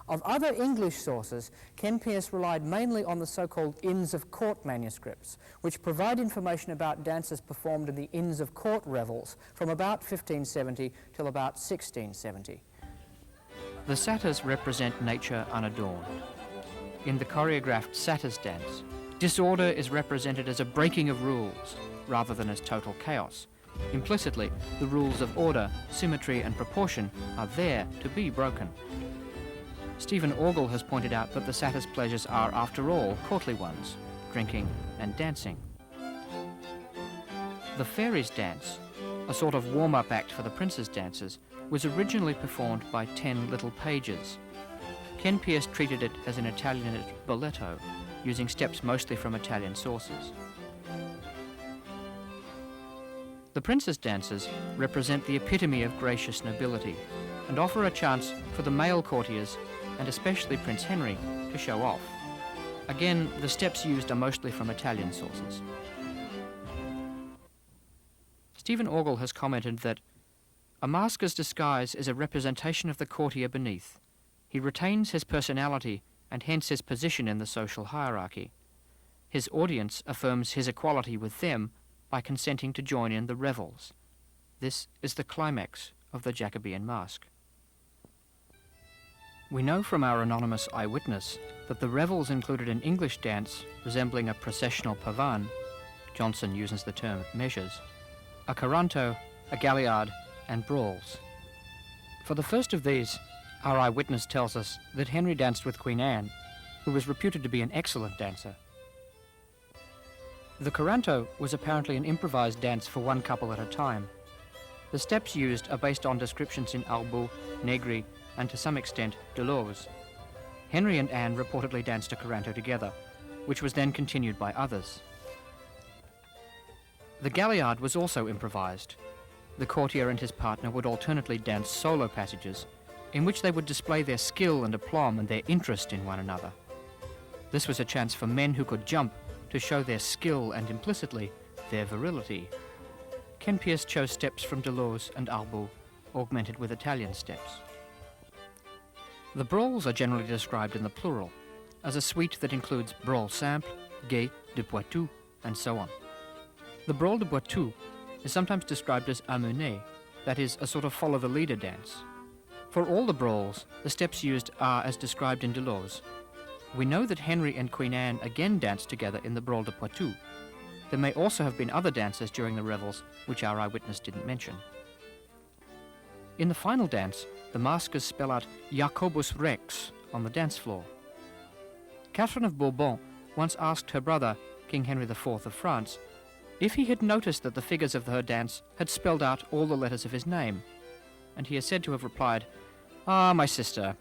Of other English sources, Ken Pierce relied mainly on the so-called Inns of Court manuscripts, which provide information about dances performed in the Inns of Court revels from about 1570 till about 1670. The Satyrs represent nature unadorned. In the choreographed Satyrs dance, disorder is represented as a breaking of rules rather than as total chaos. Implicitly, the rules of order, symmetry and proportion are there to be broken. Stephen Orgel has pointed out that the Satyrs' pleasures are, after all, courtly ones, drinking and dancing. The Faery's dance, a sort of warm-up act for the prince's dances, was originally performed by 10 little pages. Ken Pierce treated it as an Italianate balletto, using steps mostly from Italian sources. The prince's dances represent the epitome of gracious nobility and offer a chance for the male courtiers, and especially Prince Henry, to show off. Again, the steps used are mostly from Italian sources. Stephen Orgel has commented that a masker's disguise is a representation of the courtier beneath. He retains his personality and hence his position in the social hierarchy. His audience affirms his equality with them by consenting to join in the revels. This is the climax of the Jacobean masque. We know from our anonymous eyewitness that the revels included an English dance resembling a processional pavan, Jonson uses the term measures, a coranto, a galliard, and brawls. For the first of these, our eyewitness tells us that Henry danced with Queen Anne, who was reputed to be an excellent dancer. The coranto was apparently an improvised dance for one couple at a time. The steps used are based on descriptions in Arbeau, Negri, and to some extent Deleuze. Henry and Anne reportedly danced a coranto together, which was then continued by others. The galliard was also improvised. The courtier and his partner would alternately dance solo passages, in which they would display their skill and aplomb and their interest in one another. This was a chance for men who could jump to show their skill and implicitly their virility. Ken Pierce chose steps from Deleuze and Arbeau, augmented with Italian steps. The brawls are generally described in the plural, as a suite that includes brawl simple, gai, de Poitou, and so on. The brawl de Poitou is sometimes described as amené, that is, a sort of follow-the-leader dance. For all the brawls, the steps used are as described in Deleuze. We know that Henry and Queen Anne again danced together in the brawl de Poitou. There may also have been other dances during the revels, which our eyewitness didn't mention. In the final dance, the maskers spell out Jacobus Rex on the dance floor. Catherine of Bourbon once asked her brother, King Henry IV of France, if he had noticed that the figures of her dance had spelled out all the letters of his name, and he is said to have replied, "Ah, my sister,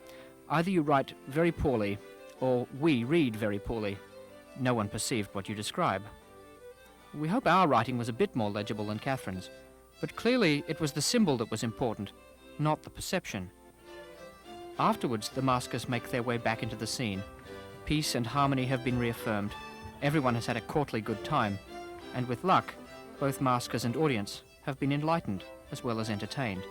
either you write very poorly, or we read very poorly. No one perceived what you describe." We hope our writing was a bit more legible than Catherine's, but clearly it was the symbol that was important, not the perception. Afterwards, the maskers make their way back into the scene. Peace and harmony have been reaffirmed. Everyone has had a courtly good time, and with luck, both maskers and audience have been enlightened as well as entertained.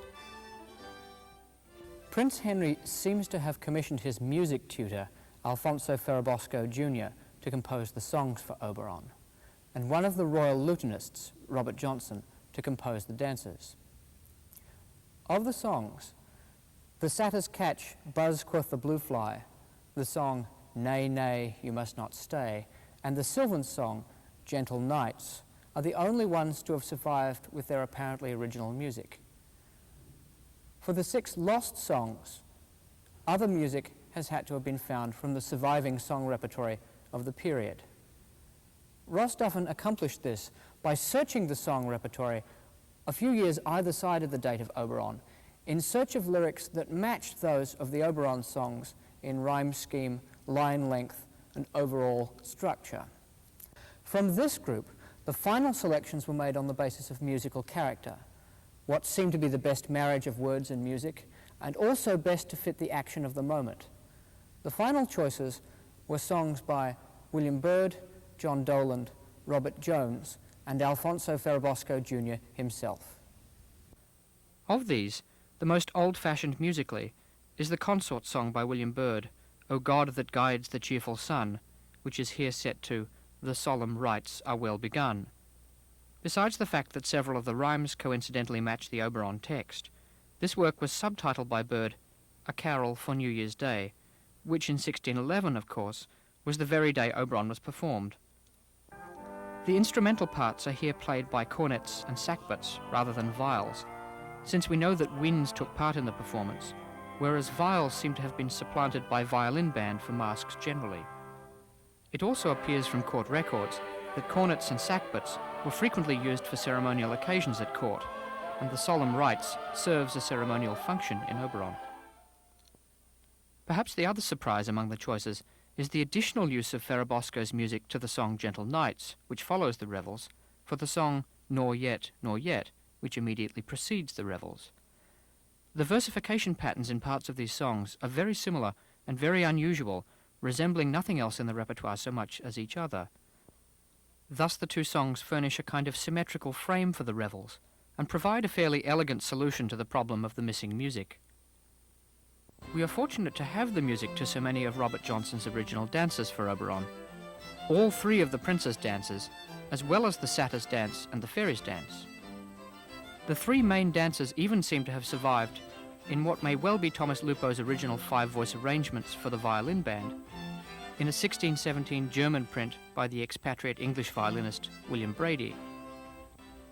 Prince Henry seems to have commissioned his music tutor, Alfonso Ferrabosco Jr., to compose the songs for Oberon, and one of the royal lieutenants, Robert Jonson, to compose the dances. Of the songs, the Satyrs catch Buzz quoth the blue fly, the song Nay, Nay, You Must Not Stay, and the Sylvan song Gentle Knights are the only ones to have survived with their apparently original music. For the 6 lost songs, other music has had to have been found from the surviving song repertory of the period. Ross Duffin accomplished this by searching the song repertory a few years either side of the date of Oberon in search of lyrics that matched those of the Oberon songs in rhyme scheme, line length, and overall structure. From this group, the final selections were made on the basis of musical character, what seemed to be the best marriage of words and music, and also best to fit the action of the moment. The final choices were songs by William Byrd, John Doland, Robert Jones, and Alfonso Ferrabosco Jr. himself. Of these, the most old-fashioned musically is the consort song by William Byrd, O God that guides the cheerful sun, which is here set to The solemn rites are well begun. Besides the fact that several of the rhymes coincidentally match the Oberon text, this work was subtitled by Byrd A Carol for New Year's Day, which in 1611, of course, was the very day Oberon was performed. The instrumental parts are here played by cornets and sackbuts rather than viols, since we know that winds took part in the performance, whereas viols seem to have been supplanted by violin band for masks generally. It also appears from court records that cornets and sackbuts were frequently used for ceremonial occasions at court, and the solemn rites serves a ceremonial function in Oberon. Perhaps the other surprise among the choices is the additional use of Ferrabosco's music to the song Gentle Knights, which follows the revels, for the song Nor Yet, which immediately precedes the revels. The versification patterns in parts of these songs are very similar and very unusual, resembling nothing else in the repertoire so much as each other. Thus the two songs furnish a kind of symmetrical frame for the revels, and provide a fairly elegant solution to the problem of the missing music. We are fortunate to have the music to so many of Robert Jonson's original dances for Oberon. All 3 of the Prince's dances, as well as the Satyrs' dance and the Faery's dance. The 3 main dances even seem to have survived in what may well be Thomas Lupo's original 5-voice arrangements for the violin band, in a 1617 German print by the expatriate English violinist William Brady.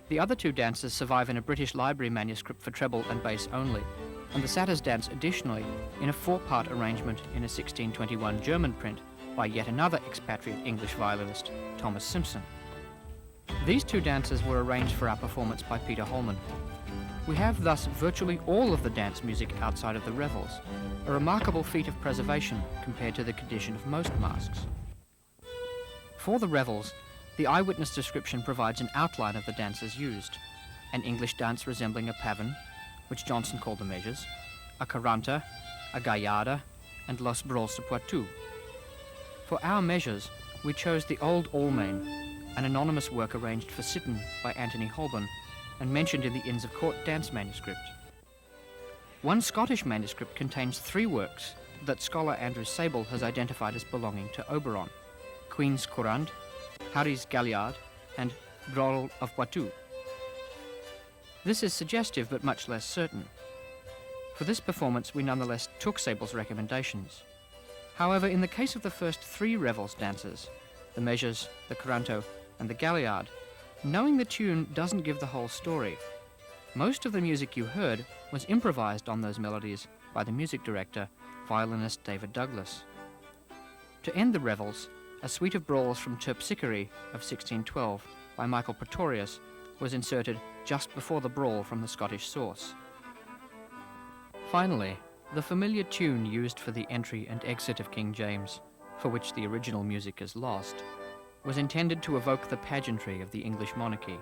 The other 2 dances survive in a British Library manuscript for treble and bass only, and the Satyrs dance additionally in a 4-part arrangement in a 1621 German print by yet another expatriate English violinist, Thomas Simpson. These 2 dances were arranged for our performance by Peter Holman. We have thus virtually all of the dance music outside of the revels, a remarkable feat of preservation compared to the condition of most masques. For the revels, the eyewitness description provides an outline of the dances used: an English dance resembling a pavane, which Jonson called the measures, a caranta, a gallarda, and Los Brawls de Poitou. For our measures, we chose the Old Almain, an anonymous work arranged for Sitten by Anthony Holman, and mentioned in the Inns of Court dance manuscript. One Scottish manuscript contains 3 works that scholar Andrew Sable has identified as belonging to Oberon: Queen's Courant, Hare's Galliard, and Brawl of Poitou. This is suggestive but much less certain. For this performance, we nonetheless took Sable's recommendations. However, in the case of the first 3 revels dances, the measures, the Coranto, and the Galliard, knowing the tune doesn't give the whole story. Most of the music you heard was improvised on those melodies by the music director, violinist David Douglas. To end the revels, a suite of brawls from Terpsichore of 1612 by Michael Pretorius was inserted just before the brawl from the Scottish source. Finally, the familiar tune used for the entry and exit of King James, for which the original music is lost, was intended to evoke the pageantry of the English monarchy.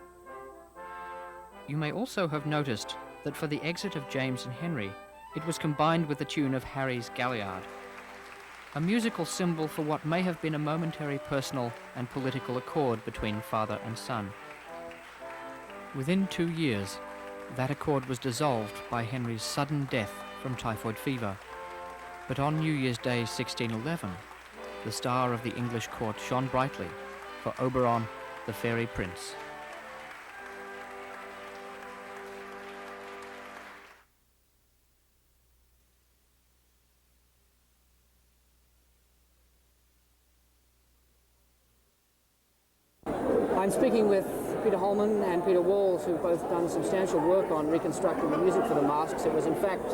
You may also have noticed that for the exit of James and Henry, it was combined with the tune of Hare's Galliard, a musical symbol for what may have been a momentary personal and political accord between father and son. Within 2 years, that accord was dissolved by Henry's sudden death from typhoid fever. But on New Year's Day 1611, the star of the English court shone brightly for Oberon, the Faery Prince. I'm speaking with Peter Holman and Peter Walls, who've both done substantial work on reconstructing the music for the masks. It was in fact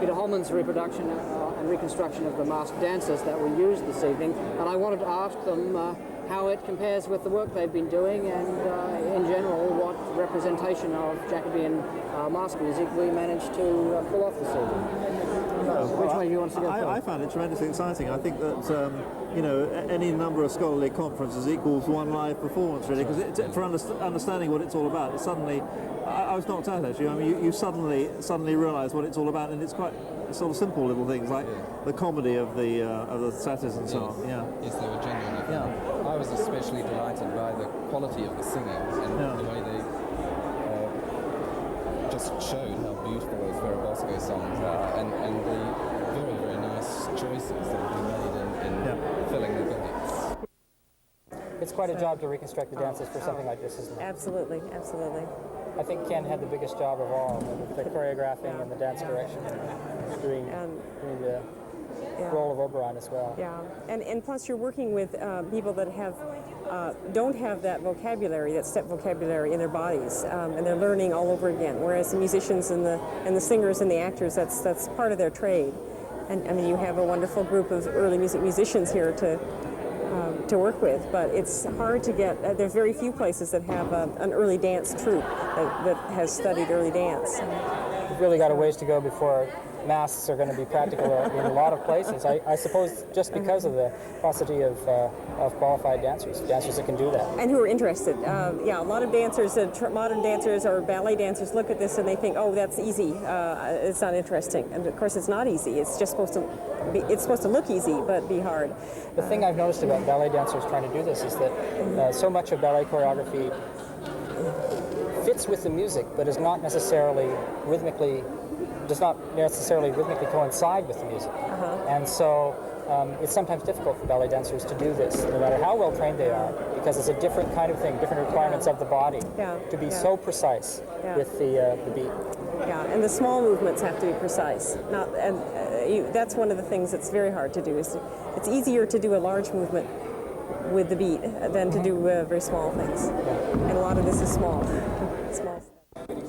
Peter Holman's reproduction and reconstruction of the masked dancers that we used this evening, and I wanted to ask them how it compares with the work they've been doing and in general what representation of Jacobean mask music we managed to pull off this evening. Which way do you want to go first? I found it tremendously exciting. I think that you know, any number of scholarly conferences equals one live performance, really, because for understanding what it's all about, it suddenly, I was knocked out actually. I mean, you suddenly realise what it's all about, and it's quite sort of simple little things like the comedy of the Satyrs and so on. Yeah. Yes, they were genuine. Yeah. I was especially delighted by the quality of the singing and the way they just showed how beautiful those Ferrabosco songs are, and the very, very nice choices that have been made in filling the gaps. It's quite a job to reconstruct the dances for something like this, isn't it? Absolutely, absolutely. I think Ken had the biggest job of all, with the choreographing and the dance direction, and doing the role of Oberon as well. Yeah, and plus you're working with people that have don't have that vocabulary, that step vocabulary in their bodies, and they're learning all over again. Whereas the musicians and the singers and the actors, that's part of their trade. And I mean, you have a wonderful group of early musicians here to work with, but it's hard to get. There's very few places that have an early dance troupe that has studied early dance. We've really got a ways to go before masks are going to be practical in a lot of places. I suppose just because of the paucity of qualified dancers that can do that. And who are interested. Yeah, a lot of dancers, modern dancers or ballet dancers look at this and they think, oh, that's easy. It's not interesting. And of course it's not easy. It's just supposed to look easy, but be hard. The thing I've noticed about ballet dancers trying to do this is that so much of ballet choreography fits with the music, but is not necessarily rhythmically coincide with the music. And so it's sometimes difficult for ballet dancers to do this, no matter how well trained they are, because it's a different kind of thing, different requirements of the body to be so precise with the beat. Yeah, and the small movements have to be precise. That's one of the things that's very hard to do. It's easier to do a large movement with the beat than to do very small things. And a lot of this is small.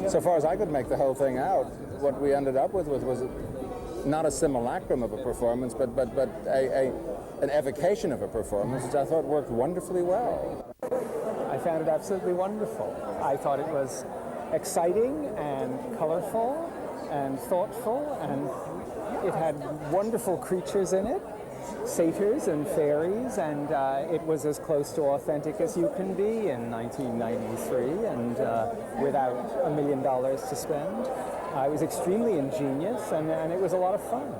So far as I could make the whole thing out, what we ended up with was not a simulacrum of a performance, but an evocation of a performance, which I thought worked wonderfully well. I found it absolutely wonderful. I thought it was exciting and colorful and thoughtful, and it had wonderful creatures in it, satyrs and fairies, and it was as close to authentic as you can be in 1993, and without $1 million to spend. It was extremely ingenious, and it was a lot of fun.